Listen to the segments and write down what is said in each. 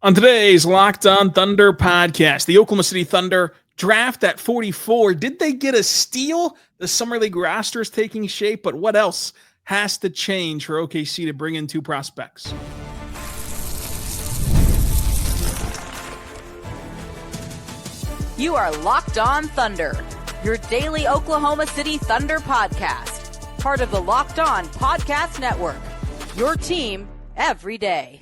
On today's Locked On Thunder podcast, the Oklahoma City Thunder draft at 44. Did they get a steal? The Summer League roster is taking shape, but what else has to change for OKC to bring in two prospects? You are Locked On Thunder, your daily Oklahoma City Thunder podcast. Part of the Locked On Podcast Network, your team every day.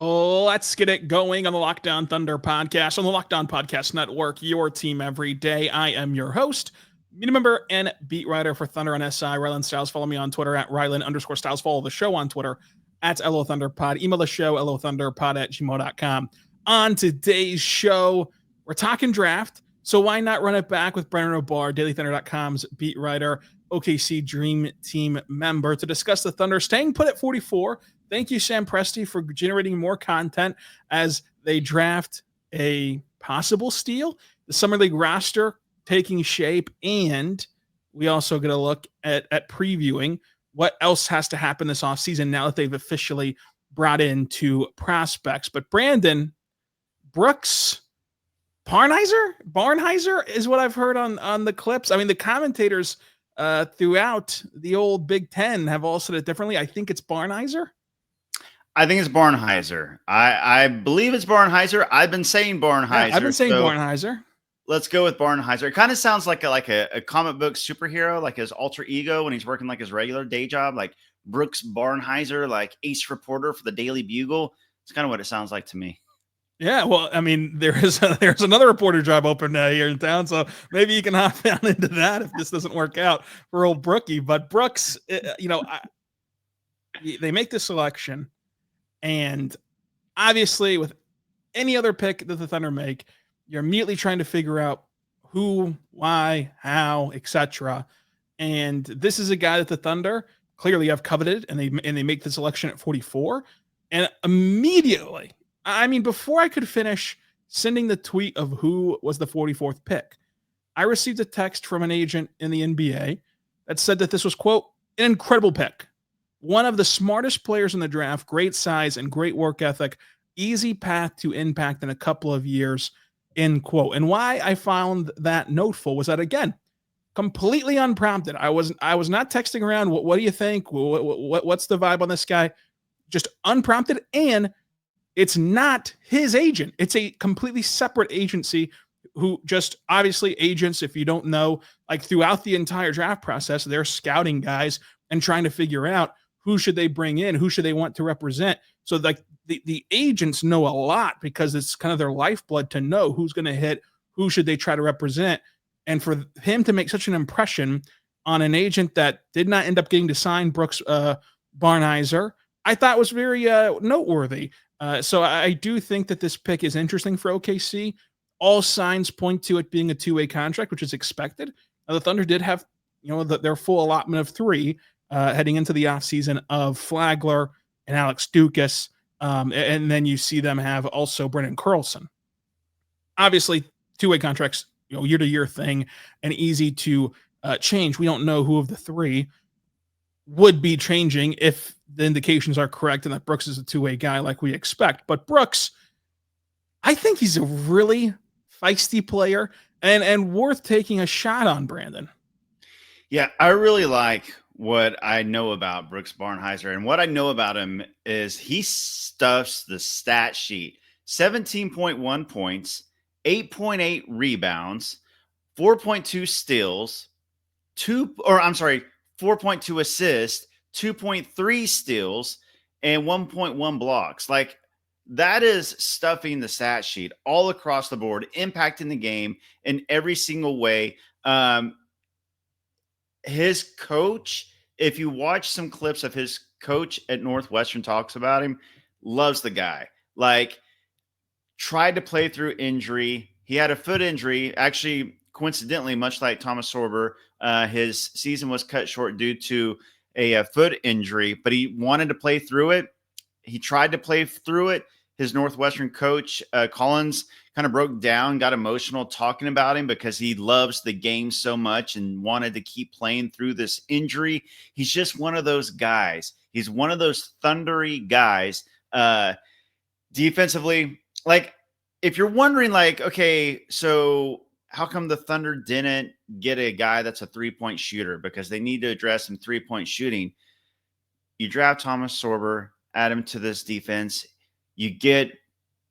Let's get it going on the Locked On Thunder podcast, on the Locked On Podcast Network, your team every day. I am your host, media member and beat writer for Thunder on SI, Rylan Stiles. Follow me on Twitter at Rylan_Stiles. Follow the show on Twitter at LOThunderPod. Email the show, LOThunderPod@gmail.com. On today's show, we're talking draft, so why not run it back with Brandon Rahbar, DailyThunder.com's beat writer, OKC Dream Team member, to discuss the Thunder staying put at 44. Thank you, Sam Presti, for generating more content as they draft a possible steal, the Summer League roster taking shape, and we also get a look at previewing what else has to happen this offseason now that they've officially brought in two prospects. But Brandon, Brooks Barnhizer is what I've heard on the clips. I mean, the commentators throughout the old Big Ten have all said it differently. I think it's Barnhizer. I think it's Barnhizer. I believe it's Barnhizer. I've been saying Barnhizer. Yeah, I've been saying Barnhizer. Let's go with Barnhizer. It kind of sounds like a comic book superhero, like his alter ego when he's working like his regular day job, like Brooks Barnhizer, like ace reporter for the Daily Bugle. It's kind of what it sounds like to me. Yeah, well, I mean, there's another reporter job open here in town, so maybe you can hop down into that if this doesn't work out for old Brookie. But Brooks, they make the selection. And obviously, with any other pick that the Thunder make, you're immediately trying to figure out who, why, how, etc. And this is a guy that the Thunder clearly have coveted, and they make the selection at 44. And immediately, I mean, before I could finish sending the tweet of who was the 44th pick, I received a text from an agent in the NBA that said that this was, quote, an incredible pick. One of the smartest players in the draft, great size and great work ethic, easy path to impact in a couple of years, end quote. And why I found that noteful was that, again, completely unprompted. I was not texting around, what do you think? What's the vibe on this guy? Just unprompted, and it's not his agent. It's a completely separate agency who just, obviously, agents, if you don't know, like throughout the entire draft process, they're scouting guys and trying to figure out who should they bring in? Who should they want to represent? So like the agents know a lot because it's kind of their lifeblood to know who's going to hit, who should they try to represent. And for him to make such an impression on an agent that did not end up getting to sign Brooks Barnhizer, I thought was very noteworthy. So I do think that this pick is interesting for OKC. All signs point to it being a two-way contract, which is expected. Now, the Thunder did have, their full allotment of three heading into the offseason of Flagler and Alex Dukas. And then you see them have also Brendan Carlson. Obviously, two-way contracts, year-to-year thing and easy to change. We don't know who of the three would be changing if the indications are correct and that Brooks is a two-way guy like we expect. But Brooks, I think he's a really feisty player and worth taking a shot on, Brandon. Yeah, I really like what I know about Brooks Barnhizer. And what I know about him is he stuffs the stat sheet. 17.1 points, 8.8 rebounds, 4.2 steals, 4.2 assists, 2.3 steals, and 1.1 blocks. Like, that is stuffing the stat sheet all across the board, impacting the game in every single way. His coach, if you watch some clips of his coach at Northwestern talks about him, loves the guy. Like, tried to play through injury. He had a foot injury. Actually, coincidentally, much like Thomas Sorber, his season was cut short due to a foot injury, but he wanted to play through it. He tried to play through it. His Northwestern coach, Collins, kind of broke down, got emotional talking about him because he loves the game so much and wanted to keep playing through this injury. He's just one of those guys. He's one of those thundery guys Defensively, like if you're wondering, like, okay, so how come the Thunder didn't get a guy that's a 3-point shooter? Because they need to address some 3-point shooting. You draft Thomas Sorber, add him to this defense. You get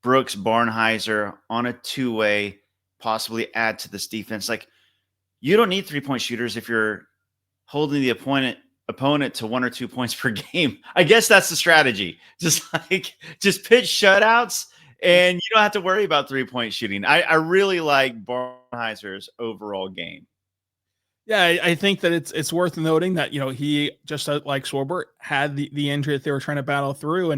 Brooks Barnheiser on a 2-way, possibly add to this defense. Like, you don't need 3-point shooters if you're holding the opponent to 1 or 2 points per game. I guess that's the strategy. Just pitch shutouts, and you don't have to worry about 3-point shooting. I really like Barnheiser's overall game. Yeah, I think that it's worth noting that, he, just like Sorber, had the injury that they were trying to battle through,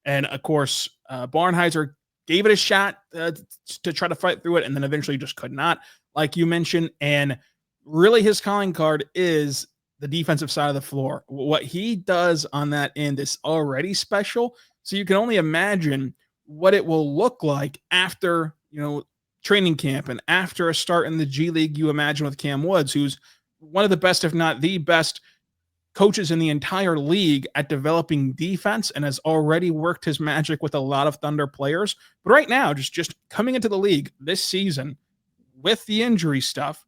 and of course Barnhizer gave it a shot to try to fight through it, and then eventually just could not, like you mentioned. And really, his calling card is the defensive side of the floor. What he does on that end is already special. So you can only imagine what it will look like after, training camp and after a start in the G League. You imagine with Cam Woods, who's one of the best, if not the best, coaches in the entire league at developing defense and has already worked his magic with a lot of Thunder players. But right now, just coming into the league this season with the injury stuff,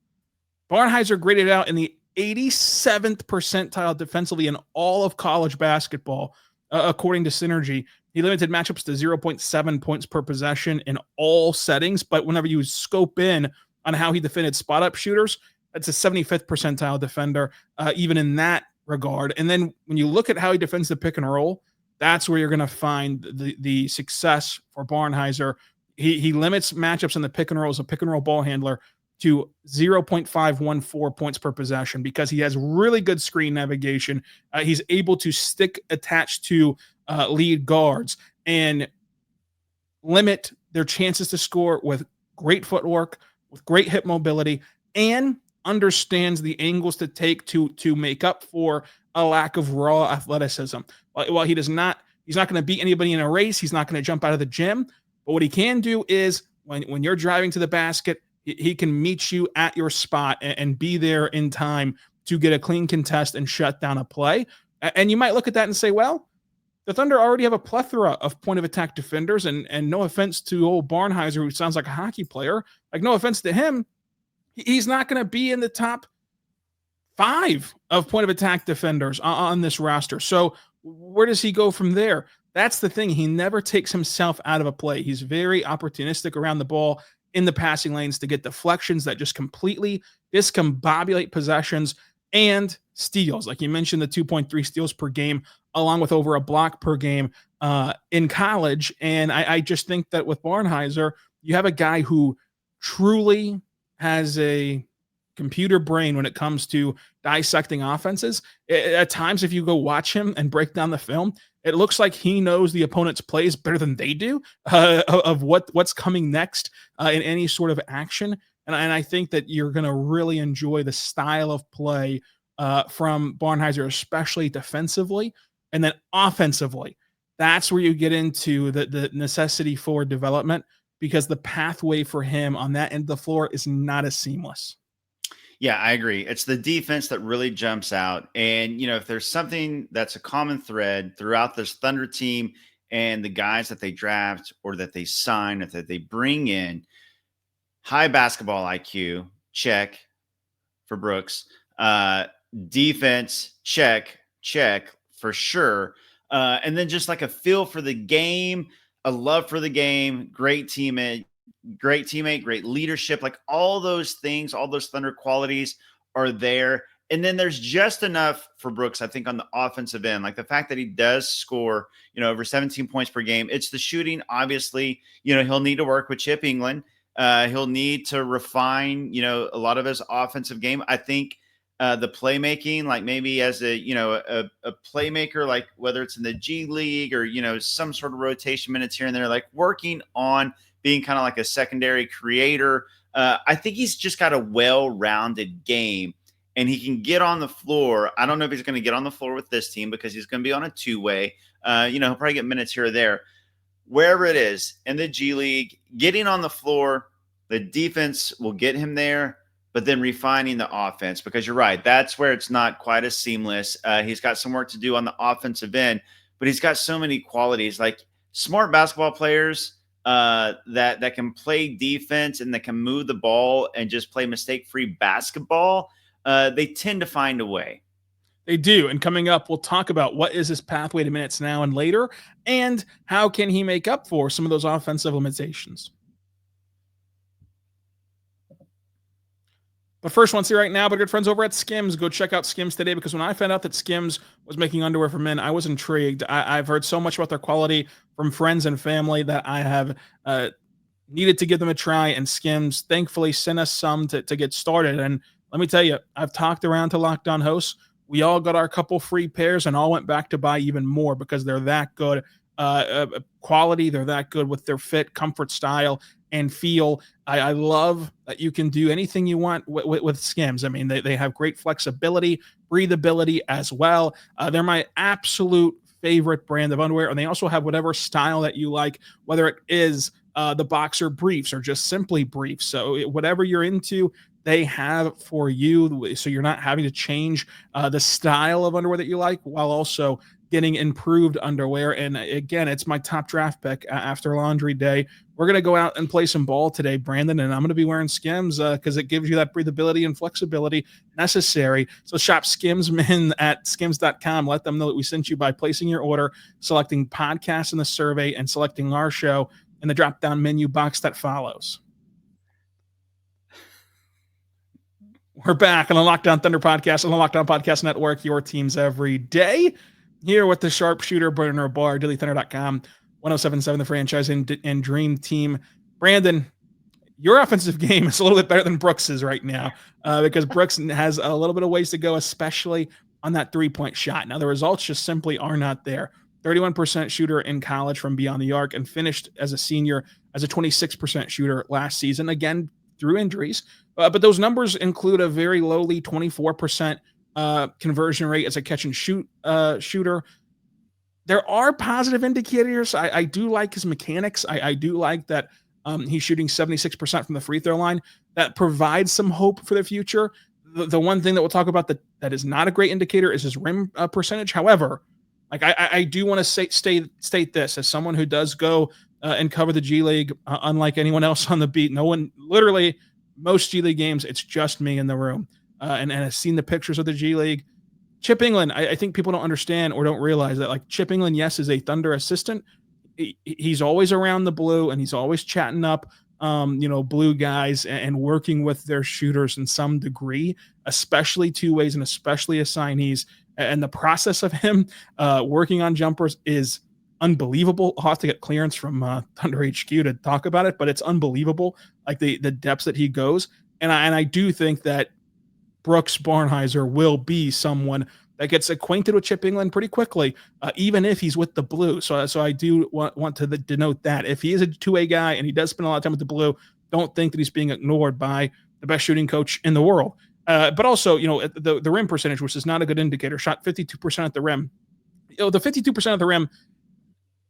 Barnhizer graded out in the 87th percentile defensively in all of college basketball, according to Synergy. He limited matchups to 0.7 points per possession in all settings, but whenever you scope in on how he defended spot-up shooters, that's a 75th percentile defender, even in that regard. And then when you look at how he defends the pick and roll, that's where you're going to find the success for Barnhizer. He limits matchups in the pick and roll as a pick and roll ball handler to 0.514 points per possession because he has really good screen navigation. He's able to stick attached to lead guards and limit their chances to score with great footwork, with great hip mobility, and understands the angles to take to make up for a lack of raw athleticism. While he's not going to beat anybody in a race, he's not going to jump out of the gym, but what he can do is when you're driving to the basket, he can meet you at your spot and be there in time to get a clean contest and shut down a play. And you might look at that and say, well, the Thunder already have a plethora of point of attack defenders. And no offense to old Barnhizer, who sounds like a hockey player, like no offense to him, he's not going to be in the top 5 of point of attack defenders on this roster. So where does he go from there? That's the thing. He never takes himself out of a play. He's very opportunistic around the ball in the passing lanes to get deflections that just completely discombobulate possessions and steals. Like you mentioned, the 2.3 steals per game, along with over a block per game in college. And I just think that with Barnhizer, you have a guy who truly has a computer brain when it comes to dissecting offenses. At times, if you go watch him and break down the film, it looks like he knows the opponent's plays better than they do of what's coming next in any sort of action. And I think that you're going to really enjoy the style of play from Barnhizer, especially defensively. And then offensively, that's where you get into the necessity for development, because the pathway for him on that end of the floor is not as seamless. Yeah, I agree. It's the defense that really jumps out. And, if there's something that's a common thread throughout this Thunder team and the guys that they draft or that they sign or that they bring in, high basketball IQ, check for Brooks. Defense, check for sure. And then just like a feel for the game, a love for the game, great teammate, great leadership, like all those things, all those Thunder qualities are there. And then there's just enough for Brooks, I think, on the offensive end, like the fact that he does score, over 17 points per game. It's the shooting. Obviously, he'll need to work with Chip England. He'll need to refine, a lot of his offensive game. I think the playmaking, like maybe as a playmaker, like whether it's in the G League or, some sort of rotation minutes here and there, like working on being kind of like a secondary creator. I think he's just got a well-rounded game and he can get on the floor. I don't know if he's going to get on the floor with this team because he's going to be on a 2-way. He'll probably get minutes here or there. Wherever it is in the G League, getting on the floor, the defense will get him there, but then refining the offense, because you're right, that's where it's not quite as seamless. He's got some work to do on the offensive end, but he's got so many qualities. Like smart basketball players that can play defense and that can move the ball and just play mistake-free basketball, they tend to find a way. They do. And coming up, we'll talk about what is his pathway to minutes now and later, and how can he make up for some of those offensive limitations. But first, want to see right now, but good friends over at Skims. Go check out Skims today, because when I found out that Skims was making underwear for men, I was intrigued. I've heard so much about their quality from friends and family that I have needed to give them a try, and Skims thankfully sent us some to get started. And let me tell you, I've talked around to Locked On hosts. We all got our couple free pairs and all went back to buy even more because they're that good quality. They're that good with their fit, comfort, style, and feel. I love that you can do anything you want with Skims. I mean, they have great flexibility, breathability as well. They're my absolute favorite brand of underwear, and they also have whatever style that you like, whether it is the boxer briefs or just simply briefs. So whatever you're into, they have for you, so you're not having to change the style of underwear that you like while also getting improved underwear. And again, it's my top draft pick after laundry day. We're going to go out and play some ball today, Brandon, and I'm going to be wearing Skims because it gives you that breathability and flexibility necessary. So shop Skims Men at skims.com. Let them know that we sent you by placing your order, selecting podcasts in the survey, and selecting our show in the drop-down menu box that follows. We're back on the Locked On Thunder podcast on the Locked On Podcast Network, your teams every day. Here with the sharpshooter, Brandon Rahbar, DailyThunder.com, 1077 The Franchise, and Dream Team. Brandon, your offensive game is a little bit better than Brooks's right now because Brooks has a little bit of ways to go, especially on that three-point shot. Now, the results just simply are not there. 31% shooter in college from beyond the arc, and finished as a senior as a 26% shooter last season, again, through injuries. But those numbers include a very lowly 24% conversion rate as a catch and shoot shooter. There are positive indicators. I do like his mechanics. I do like that he's shooting 76% from the free throw line. That provides some hope for the future. The one thing that we'll talk about that is not a great indicator is his rim percentage. However, like I do want to state this as someone who does go and cover the G League, unlike anyone else on the beat. No one, literally, most G League games, it's just me in the room. And I've seen the pictures of the G League. Chip England, I think people don't understand or don't realize that, like, Chip England, yes, is a Thunder assistant. He's always around the blue, and he's always chatting up, blue guys and working with their shooters in some degree, especially two ways and especially assignees. And the process of him working on jumpers is unbelievable. I'll have to get clearance from Thunder HQ to talk about it, but it's unbelievable, like the depths that he goes. And I do think that Brooks Barnheiser will be someone that gets acquainted with Chip England pretty quickly, even if he's with the blue. So I do want to denote that. If he is a two-way guy and he does spend a lot of time with the blue, don't think that he's being ignored by the best shooting coach in the world. But also, the rim percentage, which is not a good indicator, shot 52% at the rim. The 52% at the rim,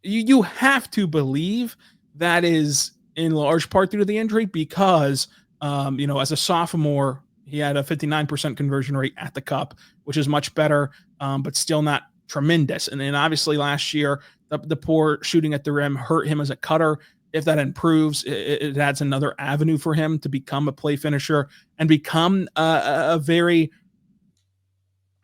you have to believe that is in large part due to the injury because, as a sophomore, he had a 59% conversion rate at the cup, which is much better, but still not tremendous. And then obviously last year, the poor shooting at the rim hurt him as a cutter. If that improves, it adds another avenue for him to become a play finisher and become a very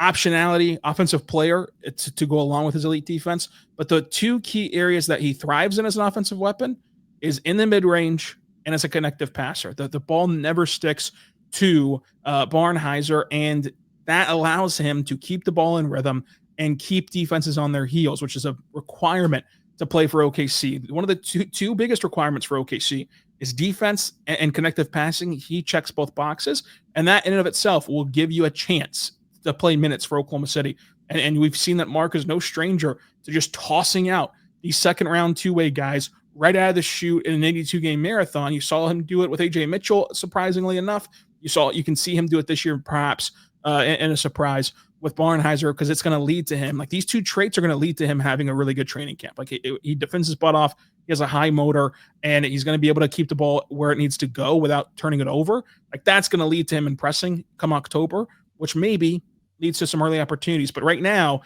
optionality offensive player to go along with his elite defense. But the two key areas that he thrives in as an offensive weapon is in the mid-range and as a connective passer. The ball never sticks to Barnhizer, and that allows him to keep the ball in rhythm and keep defenses on their heels, which is a requirement to play for OKC. One of the two biggest requirements for OKC is defense and connective passing. He checks both boxes, and that in and of itself will give you a chance to play minutes for Oklahoma City. And we've seen that Mark is no stranger to just tossing out these second-round two-way guys right out of the chute in an 82-game marathon. You saw him do it with AJ Mitchell, surprisingly enough. You can see him do it this year, perhaps in a surprise with Barnhizer, because it's going to lead to him. Like, these two traits are going to lead to him having a really good training camp. Like, he defends his butt off. He has a high motor, and he's going to be able to keep the ball where it needs to go without turning it over. Like, that's going to lead to him impressing come October, which maybe leads to some early opportunities. But right now,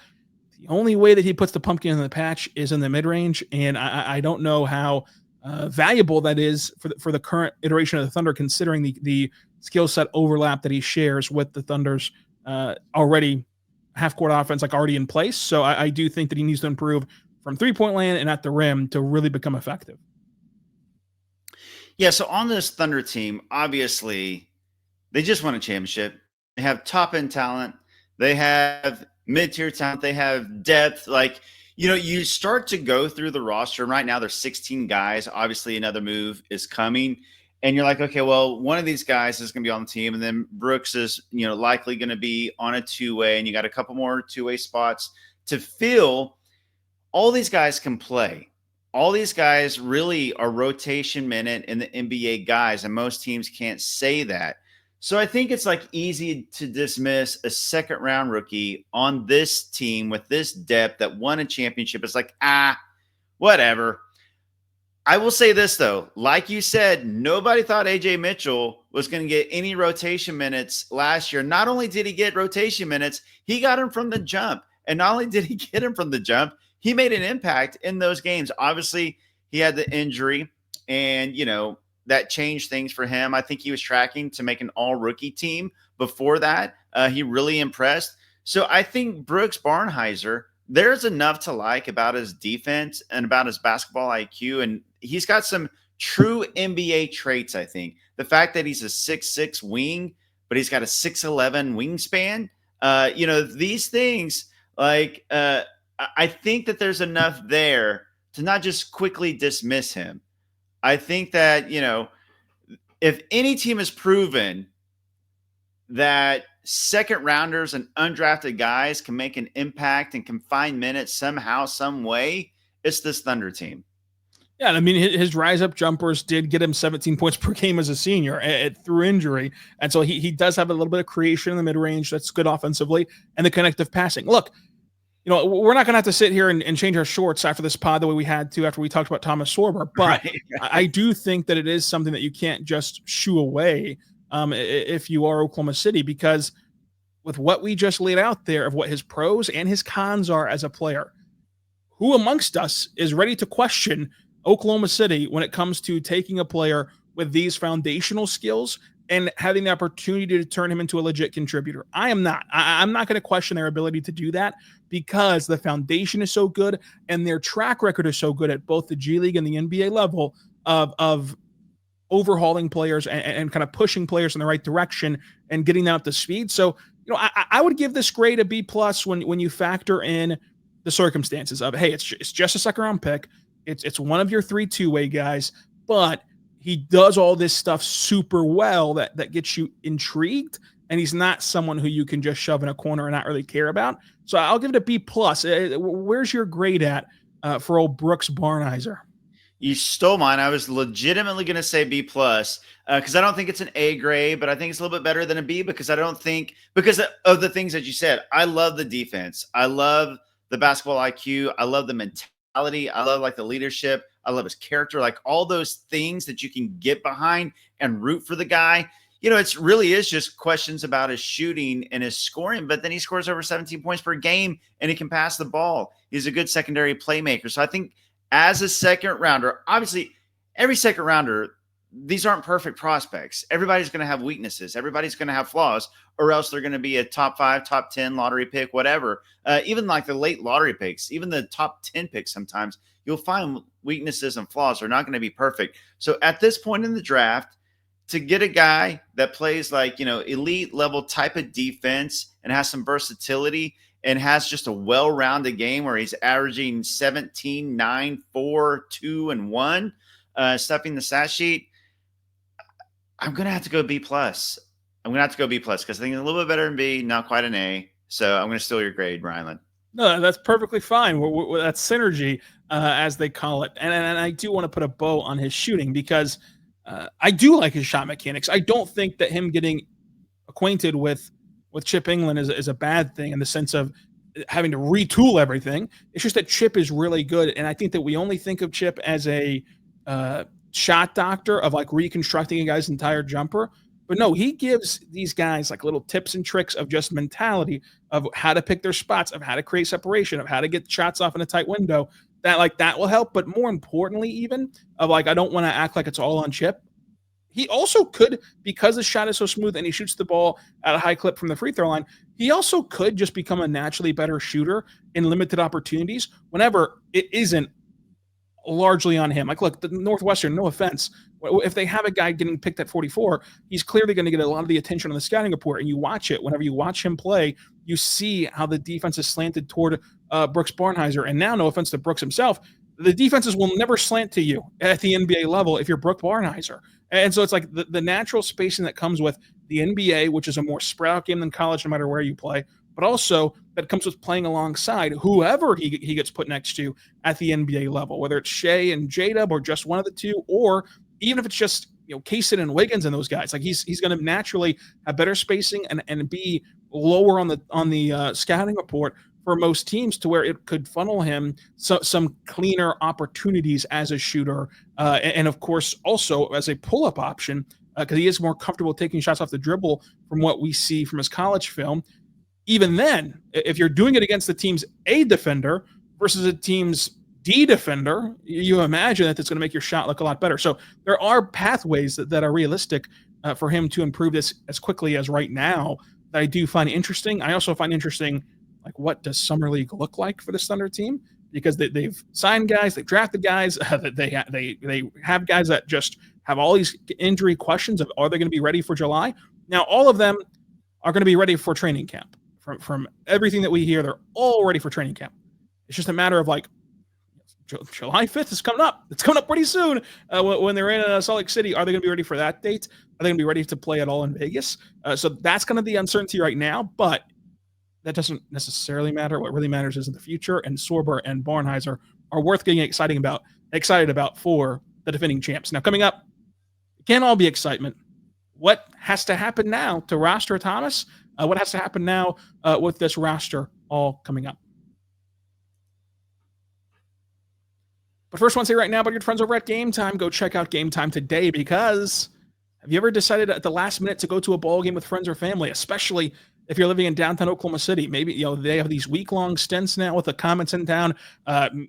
The only way that he puts the pumpkin in the patch is in the mid range, and I don't know how valuable that is for the current iteration of the Thunder, considering the skill set overlap that he shares with the Thunder's already half court offense, like already in place. So I do think that he needs to improve from 3-point land and at the rim to really become effective. Yeah. So on this Thunder team, obviously they just won a championship. They have top end talent. They have mid-tier talent. They have depth. Like, you start to go through the roster. And right now there's 16 guys. Obviously another move is coming. And you're like, okay, well, one of these guys is going to be on the team. And then Brooks is, likely going to be on a two-way. And you got a couple more two-way spots to fill. All these guys can play. All these guys really are rotation minute in the NBA guys. And most teams can't say that. So I think it's like easy to dismiss a second round rookie on this team with this depth that won a championship. It's like, whatever. I will say this though, like you said, nobody thought AJ Mitchell was going to get any rotation minutes last year. Not only did he get rotation minutes, he got him from the jump. And not only did he get him from the jump, he made an impact in those games. Obviously, he had the injury and, that changed things for him. I think he was tracking to make an all-rookie team before that. He really impressed. So I think Brooks Barnheiser, there's enough to like about his defense and about his basketball IQ. And he's got some true NBA traits, I think. The fact that he's a 6'6" wing, but he's got a 6'11" wingspan. These things, I think that there's enough there to not just quickly dismiss him. I think that, if any team has proven that second rounders and undrafted guys can make an impact and can find minutes somehow, some way, it's this Thunder team. Yeah, I mean, his rise up jumpers did get him 17 points per game as a senior through injury. And so he does have a little bit of creation in the mid range. That's good offensively, and the connective passing. Look, we're not going to have to sit here and change our shorts after this pod the way we had to after we talked about Thomas Sorber. But right. I do think that it is something that you can't just shoo away if you are Oklahoma City, because with what we just laid out there of what his pros and his cons are as a player, who amongst us is ready to question Oklahoma City when it comes to taking a player with these foundational skills and having the opportunity to turn him into a legit contributor? I am not. I'm not going to question their ability to do that, because the foundation is so good and their track record is so good at both the G League and the NBA level of overhauling players and kind of pushing players in the right direction and getting them up to speed. So, I would give this grade a B+ when you factor in the circumstances of, hey, it's just a second round pick. It's one of your 3 two-way guys, but he does all this stuff super well that gets you intrigued, and he's not someone who you can just shove in a corner and not really care about. So I'll give it a B+. Where's your grade at for old Brooks Barnheiser? You stole mine. I was legitimately going to say B+, because I don't think it's an A grade, but I think it's a little bit better than a B, because because of the things that you said. I love the defense. I love the basketball IQ. I love the mentality. I love the leadership. I love his character, all those things that you can get behind and root for the guy. It really is just questions about his shooting and his scoring, but then he scores over 17 points per game and he can pass the ball. He's a good secondary playmaker. So I think as a second rounder, obviously every second rounder, these aren't perfect prospects. Everybody's going to have weaknesses. Everybody's going to have flaws, or else they're going to be a top 5, top 10 lottery pick, whatever. Even the late lottery picks, even the top 10 picks, sometimes you'll find weaknesses and flaws. They're not going to be perfect. So at this point in the draft, to get a guy that plays elite level type of defense and has some versatility and has just a well-rounded game where he's averaging 17, 9, 4, 2, and 1, stuffing the stat sheet, I'm going to have to go B+. because I think it's a little bit better than B, not quite an A. So I'm going to steal your grade, Rylan. No, that's perfectly fine. That's synergy, as they call it. And I do want to put a bow on his shooting, because I do like his shot mechanics. I don't think that him getting acquainted with Chip England is a bad thing in the sense of having to retool everything. It's just that Chip is really good. And I think that we only think of Chip as a shot doctor of reconstructing a guy's entire jumper. But no, he gives these guys like little tips and tricks of just mentality of how to pick their spots, of how to create separation, of how to get shots off in a tight window. That will help. But more importantly, even of like, I don't want to act like it's all on Chip. He also could, because the shot is so smooth and he shoots the ball at a high clip from the free throw line, he also could just become a naturally better shooter in limited opportunities whenever it isn't largely on him. Like, look, the Northwestern, no offense, if they have a guy getting picked at 44, he's clearly going to get a lot of the attention on the scouting report. And you watch it, whenever you watch him play, you see how the defense is slanted toward Brooks Barnheiser. And now, no offense to Brooks himself, the defenses will never slant to you at the NBA level if you're Brooks Barnheiser. And so it's like the natural spacing that comes with the NBA, which is a more spread out game than college, no matter where you play, but also that comes with playing alongside whoever he gets put next to at the NBA level, whether it's Shea and J-Dub or just one of the two, or even if it's just, Kaysen and Wiggins and those guys. Like he's going to naturally have better spacing and be lower on the scouting report for most teams, to where it could funnel him some cleaner opportunities as a shooter, and of course also as a pull-up option, because he is more comfortable taking shots off the dribble from what we see from his college film. Even then, if you're doing it against the team's A defender versus a team's D defender, you imagine that it's going to make your shot look a lot better. So there are pathways that are realistic for him to improve this as quickly as right now that I do find interesting. I also find interesting, like, what does Summer League look like for this Thunder team? Because they've signed guys, they've drafted guys, they have guys that just have all these injury questions of, are they going to be ready for July? Now, all of them are going to be ready for training camp. From everything that we hear, they're all ready for training camp. It's just a matter of like, July 5th is coming up. It's coming up pretty soon. When they're in Salt Lake City, are they going to be ready for that date? Are they going to be ready to play at all in Vegas? So that's kind of the uncertainty right now, but that doesn't necessarily matter. What really matters is in the future, and Sorber and Barnhizer are worth getting excited about for the defending champs. Now, coming up, it can't all be excitement. What has to happen now to roster Thomas? What has to happen now with this roster all coming up? But first, I want to say right now about your friends over at Game Time. Go check out Game Time today, because have you ever decided at the last minute to go to a ball game with friends or family, especially if you're living in downtown Oklahoma City? Maybe they have these week-long stints now with the Comets in town.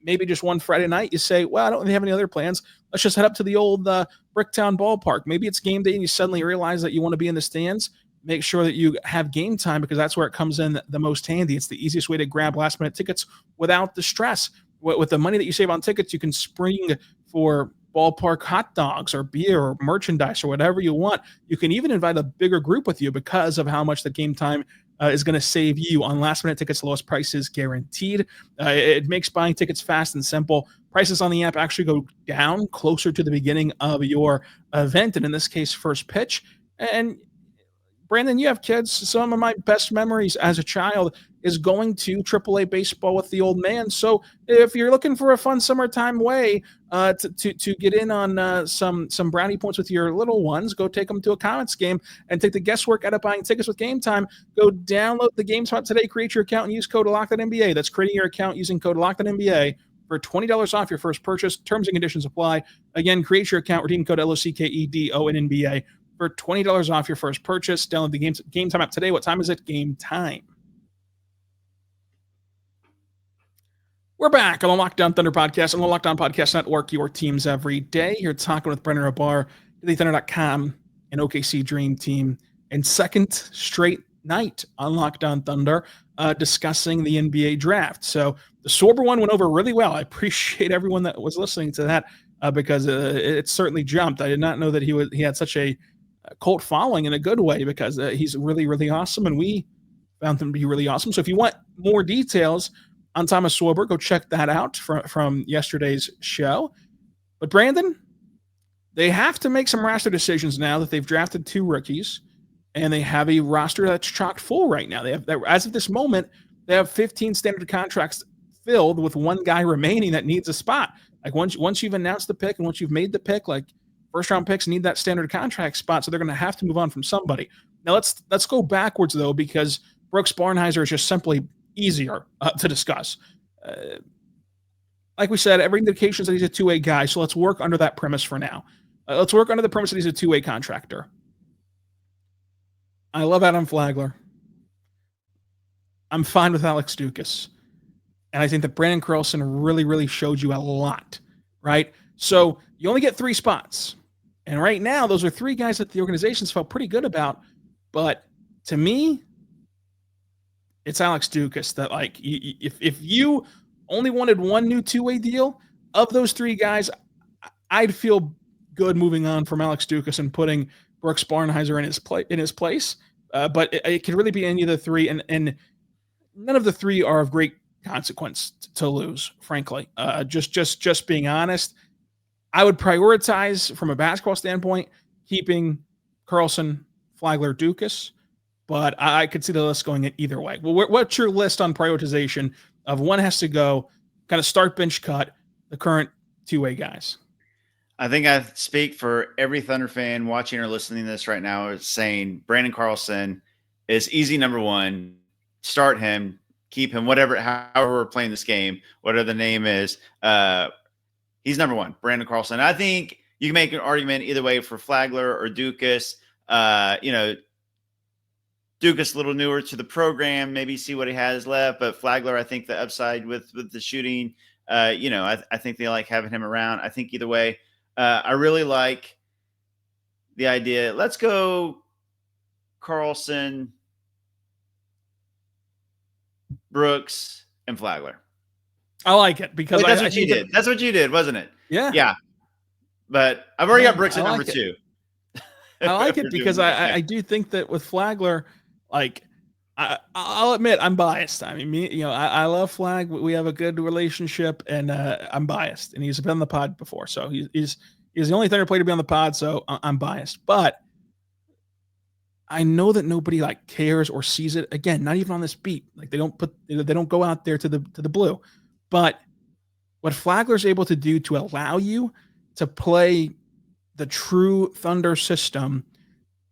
Maybe just one Friday night you say, well, I don't really have any other plans. Let's just head up to the old Bricktown ballpark. Maybe it's game day and you suddenly realize that you want to be in the stands. Make sure that you have Game Time, because that's where it comes in the most handy. It's the easiest way to grab last-minute tickets without the stress. With the money that you save on tickets, you can spring for ballpark hot dogs or beer or merchandise or whatever you want. You can even invite a bigger group with you because of how much the Game Time is going to save you on last-minute tickets, lowest prices guaranteed. It makes buying tickets fast and simple. Prices on the app actually go down closer to the beginning of your event, and in this case, first pitch. And Brandon, you have kids. Some of my best memories as a child is going to AAA baseball with the old man. So if you're looking for a fun summertime way to get in on some brownie points with your little ones, go take them to a Comets game and take the guesswork out of buying tickets with Game Time. Go download the Game Time today, create your account, and use code LOCKEDONNBA. That's creating your account using code LOCKEDONNBA for $20 off your first purchase. Terms and conditions apply. Again, create your account, redeem code LOCKEDONNBA for $20 off your first purchase. Download the Game Time app today. What time is it? Game time. We're back on the Lockdown Thunder podcast on the Lockdown Podcast Network, your teams every day. You're talking with Brandon Rahbar, DailyThunder.com, and OKC Dream Team. And second straight night on Lockdown Thunder, discussing the NBA draft. So the Sorber one went over really well. I appreciate everyone that was listening to that because it certainly jumped. I did not know that he had such a cult following in a good way, because he's really, really awesome, and we found him to be really awesome. So if you want more details on Thomas Sorber, go check that out from yesterday's show. But Brandon, they have to make some roster decisions now that they've drafted 2 rookies, and they have a roster that's chock full right now. As of this moment, they have 15 standard contracts filled with 1 guy remaining that needs a spot. Like once you've announced the pick and once you've made the pick, like first round picks need that standard contract spot, so they're going to have to move on from somebody. Now let's go backwards though, because Brooks Barnheiser is just simply easier to discuss. Like we said, every indication is that he's a two-way guy, so let's work under that premise for now. Let's work under the premise that he's a two-way contractor. I love Adam Flagler. I'm fine with Alex Dukas. And I think that Brandon Carlson really, really showed you a lot, right? So you only get 3 spots. And right now, those are 3 guys that the organizations felt pretty good about. But to me, it's Alex Dukas that, like, if you only wanted one new 2-way deal, of those 3 guys, I'd feel good moving on from Alex Dukas and putting Brooks Barnheiser in his place. But it could really be any of the 3, and none of the 3 are of great consequence to lose, frankly. Just being honest, I would prioritize from a basketball standpoint keeping Carlson, Flagler, Dukas, but I could see the list going in either way. Well, what's your list on prioritization of one has to go, kind of start, bench, cut, the current 2-way guys? I think I speak for every Thunder fan watching or listening to this right now is saying Brandon Carlson is easy number 1. Start him, keep him, however we're playing this game, whatever the name is. He's number 1, Brandon Carlson. I think you can make an argument either way for Flagler or Dukas. Dukas a little newer to the program, maybe see what he has left. But Flagler, I think the upside with the shooting, I think they like having him around. I think either way, I really like the idea. Let's go Carlson, Brooks, and Flagler. I like it because that's what you did. That's what you did, wasn't it? Yeah. Yeah. But I've already got Brooks at number 2. I like it because I do think that with Flagler, like, I'll admit I'm biased. I mean, I love Flag. We have a good relationship, and I'm biased. And he's been on the pod before, so he's the only Thunder player to be on the pod. So I'm biased, but I know that nobody like cares or sees it. Again, not even on this beat. Like they don't go out there to the blue. But what Flagler's able to do to allow you to play the true Thunder system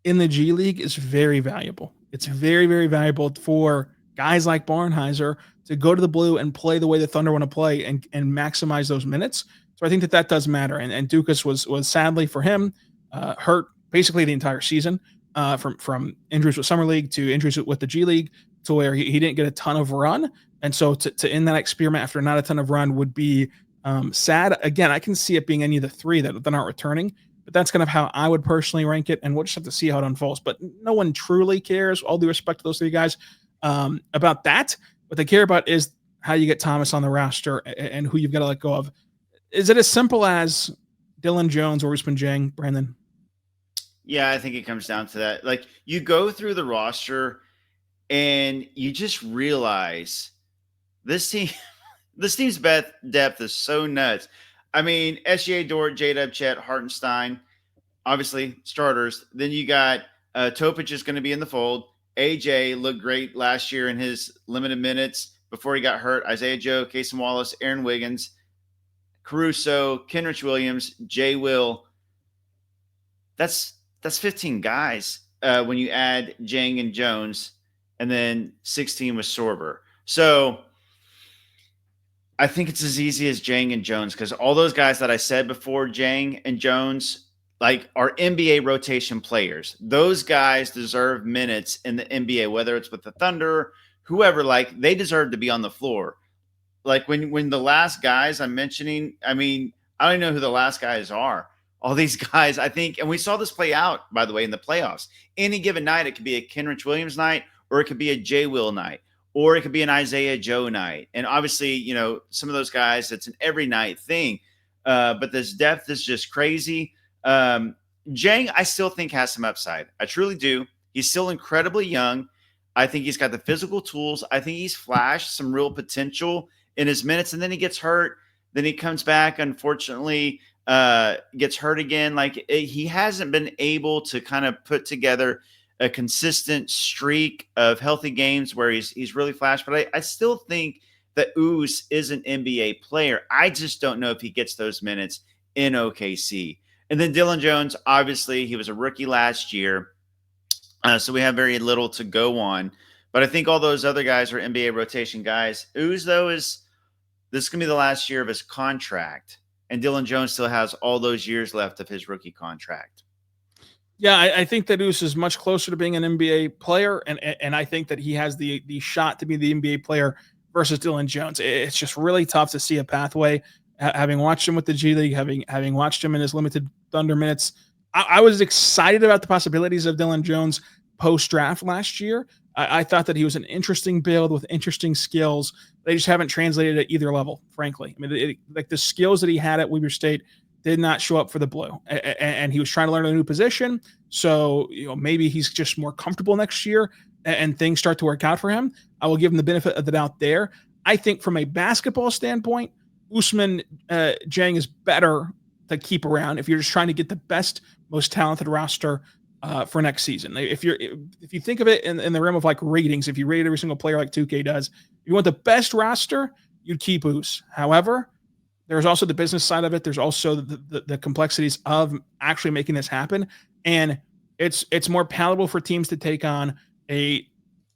in the G League is very valuable. It's very, very valuable for guys like Barnhizer to go to the blue and play the way the Thunder want to play and maximize those minutes. So I think that does matter. And Dukas was sadly for him hurt basically the entire season, from injuries with Summer League to injuries with the G League, to where he didn't get a ton of run. And so to end that experiment after not a ton of run would be sad. Again, I can see it being any of the 3 that aren't returning. But that's kind of how I would personally rank it, and we'll just have to see how it unfolds. But no one truly cares, all due respect to those 3 guys, about that. What they care about is how you get Thomas on the roster and who you've got to let go of. Is it as simple as Dillon Jones or Ousmane Dieng, Brandon? Yeah, I think it comes down to that. Like, you go through the roster and you just realize this team's depth is so nuts. I mean, SGA, Dort, J-Dub, Chet, Hartenstein, obviously starters. Then you got Topic is going to be in the fold. AJ looked great last year in his limited minutes before he got hurt. Isaiah Joe, Casey Wallace, Aaron Wiggins, Caruso, Kenrich Williams, Jay Will. That's 15 guys when you add Dieng and Jones, and then 16 with Sorber. So I think it's as easy as Dieng and Jones, because all those guys that I said before, Dieng and Jones, like, are NBA rotation players. Those guys deserve minutes in the NBA, whether it's with the Thunder, whoever. Like, they deserve to be on the floor. Like, when the last guys I'm mentioning, I mean, I don't even know who the last guys are. All these guys, I think, and we saw this play out, by the way, in the playoffs. Any given night, it could be a Kenrich Williams night, or it could be a J. Will night, or it could be an Isaiah Joe night. And obviously, some of those guys, it's an every night thing. But this depth is just crazy. Dieng, I still think, has some upside. I truly do. He's still incredibly young. I think he's got the physical tools. I think he's flashed some real potential in his minutes, and then he gets hurt. Then he comes back, unfortunately, gets hurt again. Like, he hasn't been able to kind of put together a consistent streak of healthy games where he's really flashed. But I still think that Ouz is an NBA player. I just don't know if he gets those minutes in OKC. And then Dillon Jones, obviously, he was a rookie last year, so we have very little to go on. But I think all those other guys are NBA rotation guys. Ouz, though, this is going to be the last year of his contract. And Dillon Jones still has all those years left of his rookie contract. Yeah, I think that Ouse is much closer to being an NBA player, and I think that he has the shot to be the NBA player versus Dillon Jones. It's just really tough to see a pathway. Having watched him with the G League, having watched him in his limited Thunder minutes, I was excited about the possibilities of Dillon Jones post draft last year. I thought that he was an interesting build with interesting skills. They just haven't translated at either level, frankly. I mean, like the skills that he had at Weber State did not show up for the Blue, and he was trying to learn a new position. So maybe he's just more comfortable next year, and things start to work out for him. I will give him the benefit of the doubt there. I think from a basketball standpoint, Ousmane Dieng is better to keep around if you're just trying to get the best, most talented roster for next season. If you think of it in the realm of like ratings, if you rate every single player like 2K does, if you want the best roster, you'd keep Ouse. However, there's also the business side of it. There's also the complexities of actually making this happen. And it's more palatable for teams to take on a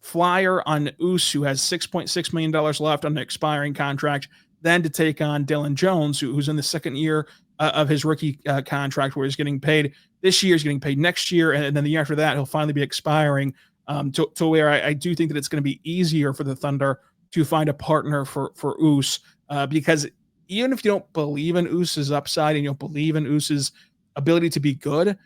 flyer on Ouse, who has $6.6 million left on an expiring contract, than to take on Dillon Jones, who's in the second year of his rookie contract, where he's getting paid this year, he's getting paid next year, and then the year after that, he'll finally be expiring, to where I do think that it's going to be easier for the Thunder to find a partner for Ouse, because even if you don't believe in Ouse's upside and you don't believe in Ouse's ability to be good,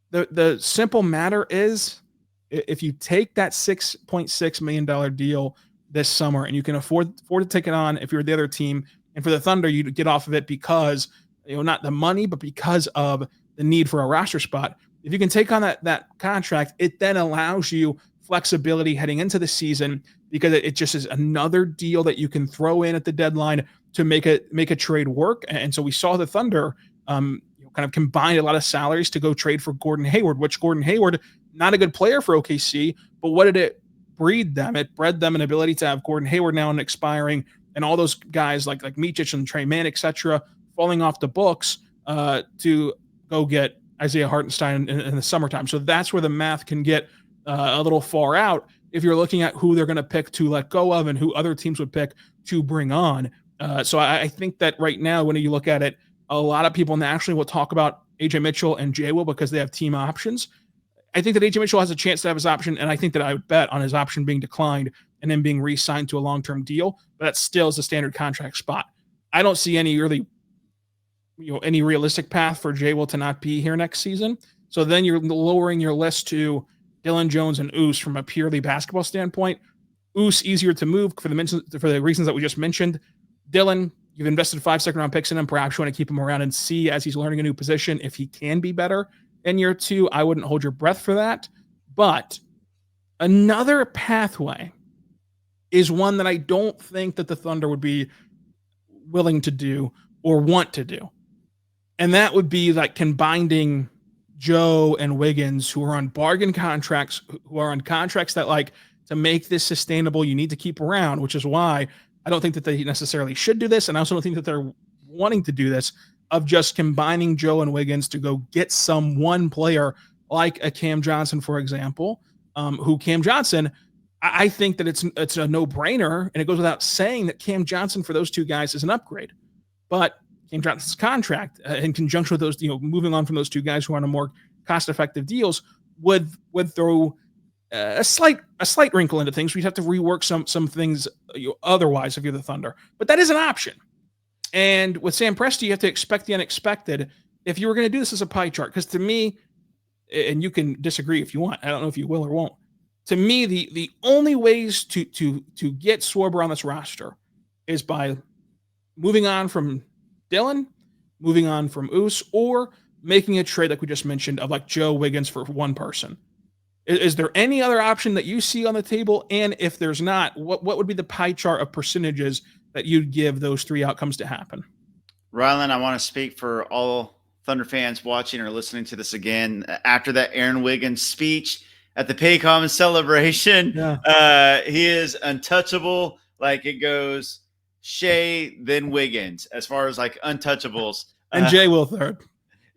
the simple matter is, if you take that $6.6 million deal this summer and you can afford to take it on if you're the other team, and for the Thunder, you get off of it because, not the money, but because of the need for a roster spot. If you can take on that contract, it then allows you flexibility heading into the season, because it just is another deal that you can throw in at the deadline to make a trade work. And so we saw the Thunder kind of combine a lot of salaries to go trade for Gordon Hayward, which Gordon Hayward, not a good player for OKC, but what did it breed them? It bred them an ability to have Gordon Hayward now and expiring, and all those guys like Micic and Trey Mann, etc., falling off the books to go get Isaiah Hartenstein in the summertime. So that's where the math can get a little far out if you're looking at who they're going to pick to let go of and who other teams would pick to bring on. So I think that right now, when you look at it, a lot of people nationally will talk about AJ Mitchell and J Will because they have team options. I think that AJ Mitchell has a chance to have his option, and I think that I would bet on his option being declined and then being re-signed to a long-term deal, but that still is a standard contract spot. I don't see any realistic path for J Will to not be here next season. So then you're lowering your list to Dillon Jones and Ouse from a purely basketball standpoint. Ouse easier to move for the reasons that we just mentioned. Dillon, you've invested 5 second-round picks in him. Perhaps you want to keep him around and see, as he's learning a new position, if he can be better in year 2. I wouldn't hold your breath for that. But another pathway is one that I don't think that the Thunder would be willing to do or want to do. And that would be like combining Joe and Wiggins, who are on bargain contracts, who are on contracts that, like, to make this sustainable, you need to keep around, which is why I don't think that they necessarily should do this. And I also don't think that they're wanting to do this, of just combining Joe and Wiggins to go get one player like a Cam Johnson, for example, who Cam Johnson, I think that it's a no-brainer, and it goes without saying that Cam Johnson for those two guys is an upgrade. But Cam Johnson's contract, in conjunction with those, moving on from those two guys who are on a more cost-effective deals, would throw a slight wrinkle into things. We'd have to rework some things otherwise if you're the Thunder, but that is an option. And with Sam Presti, you have to expect the unexpected if you were going to do this as a pie chart. Because to me, and you can disagree if you want, I don't know if you will or won't. To me, the only ways to get Sorber on this roster is by moving on from Dillon, moving on from Ouse, or making a trade like we just mentioned of like Joe Wiggins for one person. Is there any other option that you see on the table? And if there's not, what would be the pie chart of percentages that you'd give those 3 outcomes to happen? Rylan, I want to speak for all Thunder fans watching or listening to this again. After that Aaron Wiggins speech at the Paycom celebration, he is untouchable. Like, it goes Shea, then Wiggins, as far as like untouchables. And J Will third.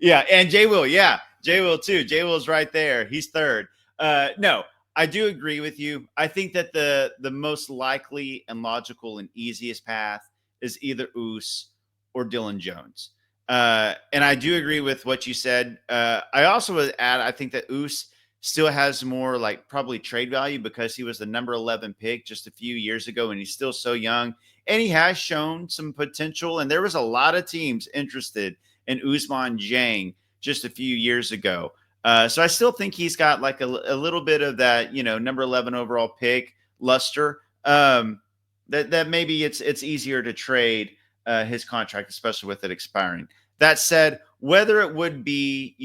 Yeah, and J Will. Yeah, J Will too. J Will's right there. He's third. No, I do agree with you. I think that the most likely and logical and easiest path is either Ouse or Dillon Jones. And I do agree with what you said. I also would add, I think that Oos still has more like probably trade value because he was the number 11 pick just a few years ago and he's still so young and he has shown some potential. And there was a lot of teams interested in Ousmane Dieng just a few years ago. So I still think he's got like a little bit of that, number 11 overall pick luster. That maybe it's easier to trade his contract, especially with it expiring. That said, whether it would be,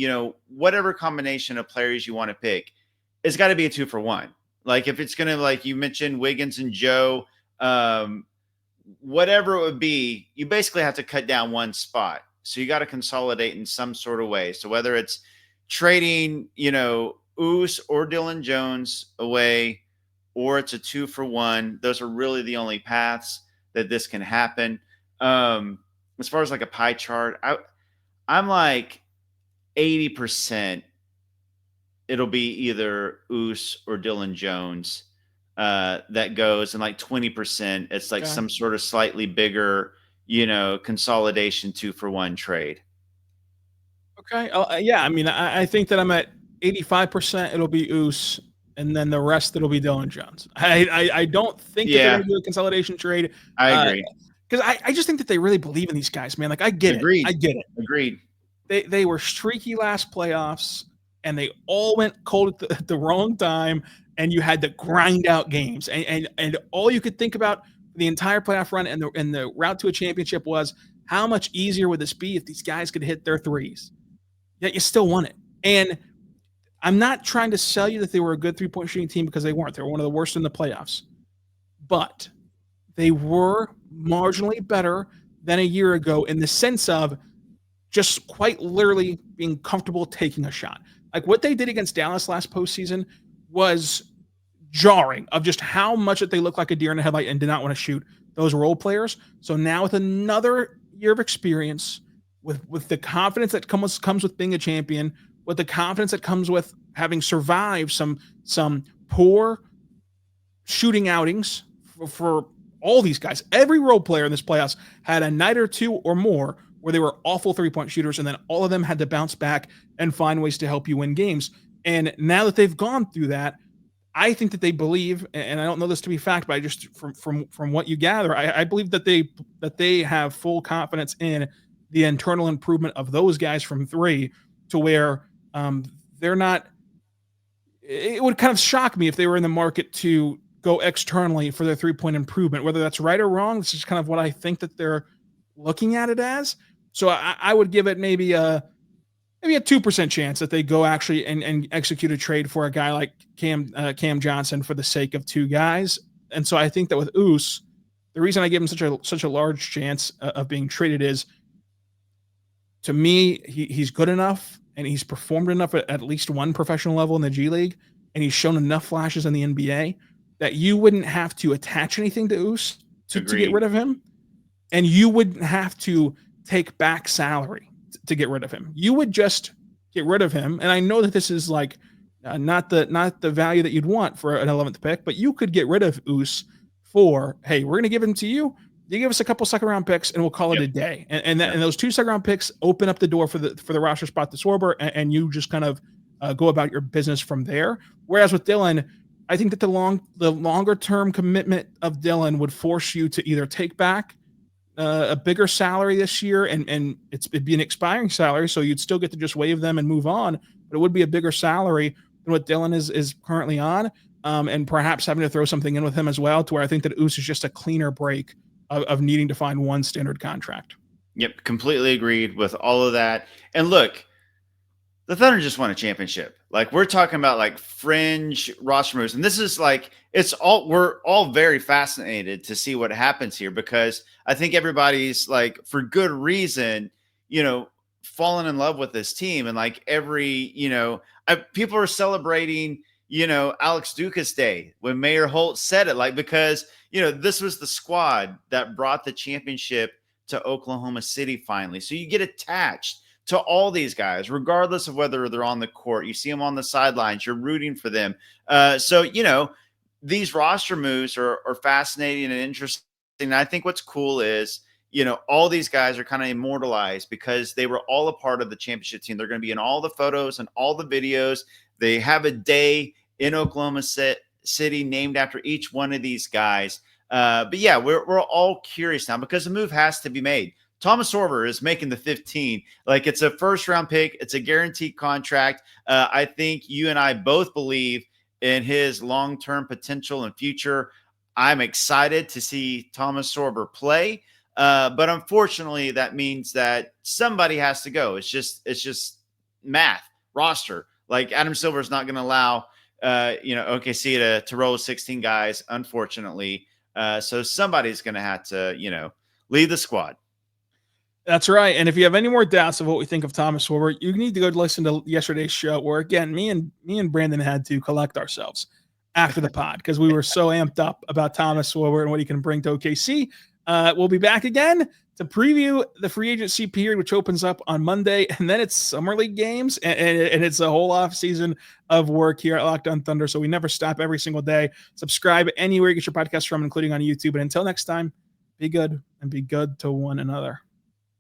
whatever combination of players you want to pick, it's got to be a 2-for-1. Like if it's going to, like you mentioned, Wiggins and Joe, whatever it would be, you basically have to cut down one spot. So you got to consolidate in some sort of way. So whether it's trading, Oos or Dillon Jones away, or it's a 2-for-1, those are really the only paths that this can happen. As far as like a pie chart, I'm like 80%. It'll be either Oos or Dillon Jones that goes, and like 20%, it's like some sort of slightly bigger, consolidation 2-for-1 trade. Okay. Yeah. I mean, I think that I'm at 85%. It'll be Oos, and then the rest it'll be Dillon Jones. I don't think that they're going to do a consolidation trade. I agree. Because I just think that they really believe in these guys, man. Like I get Agreed. it. I get it. Agreed. They were streaky last playoffs, and they all went cold at the wrong time, and you had to grind out games. And all you could think about the entire playoff run and the route to a championship was how much easier would this be if these guys could hit their threes? Yet you still won it. And I'm not trying to sell you that they were a good three-point shooting team because they weren't. They were one of the worst in the playoffs. But they were marginally better than a year ago in the sense of just quite literally being comfortable taking a shot. Like what they did against Dallas last postseason was jarring of just how much that they looked like a deer in the headlight and did not want to shoot those role players. So now with another year of experience, with the confidence that comes with being a champion, with the confidence that comes with having survived some poor shooting outings for all these guys. Every role player in this playoffs had a night or two or more where they were awful three-point shooters, and then all of them had to bounce back and find ways to help you win games. And now that they've gone through that, I think that they believe, and I don't know this to be fact, but I just from what you gather, I believe that they have full confidence in the internal improvement of those guys from three to where they're not. It would kind of shock me if they were in the market to go externally for their three-point improvement, whether that's right or wrong. This is kind of what I think that they're looking at it as. So I would give it maybe a 2% chance that they go actually and execute a trade for a guy like Cam Johnson for the sake of two guys. And so I think that with Oos, the reason I give him such a large chance of being traded is, to me, he's good enough and he's performed enough at least one professional level in the G League, and he's shown enough flashes in the NBA that you wouldn't have to attach anything to Oos to get rid of him, and you wouldn't have to take back salary to get rid of him. You would just get rid of him. And I know that this is like not the value that you'd want for an 11th pick, but you could get rid of Oos for, hey, we're going to give him to you. You give us a couple second round picks and we'll call it a day. And those 2 second round picks open up the door for the roster spot to Sorber, and you just kind of go about your business from there. Whereas with Dillon, I think that the longer term commitment of Dillon would force you to either take back a bigger salary this year, and it'd be an expiring salary, so you'd still get to just waive them and move on, but it would be a bigger salary than what Dillon is currently on, and perhaps having to throw something in with him as well, to where I think that Oos is just a cleaner break of needing to find one standard contract. Yep, completely agreed with all of that. And look, the Thunder just won a championship. Like, we're talking about like fringe roster moves, and this is like, we're all very fascinated to see what happens here, because I think everybody's like, for good reason, fallen in love with this team. And like people are celebrating, Alex Dukas Day when Mayor Holt said it, like, because, this was the squad that brought the championship to Oklahoma City finally. So you get attached to all these guys, regardless of whether they're on the court. You see them on the sidelines, you're rooting for them. So, these roster moves are fascinating and interesting. And I think what's cool is, all these guys are kind of immortalized because they were all a part of the championship team. They're going to be in all the photos and all the videos. They have a day in Oklahoma City named after each one of these guys. But yeah, we're all curious now because the move has to be made. Thomas Sorber is making the 15. Like, it's a first-round pick. It's a guaranteed contract. I think you and I both believe in his long-term potential and future. I'm excited to see Thomas Sorber play. But unfortunately, that means that somebody has to go. It's just math, roster. Like, Adam Silver is not going to allow, OKC to roll 16 guys, unfortunately. So somebody's going to have to, lead the squad. That's right. And if you have any more doubts of what we think of Thomas Sorber, you need to go listen to yesterday's show where, again, me and Brandon had to collect ourselves after the pod because we were so amped up about Thomas Sorber and what he can bring to OKC. We'll be back again to preview the free agency period, which opens up on Monday, and then it's summer league games, and it's a whole off season of work here at Locked On Thunder. So we never stop every single day. Subscribe anywhere you get your podcast from, including on YouTube. And until next time, be good and be good to one another.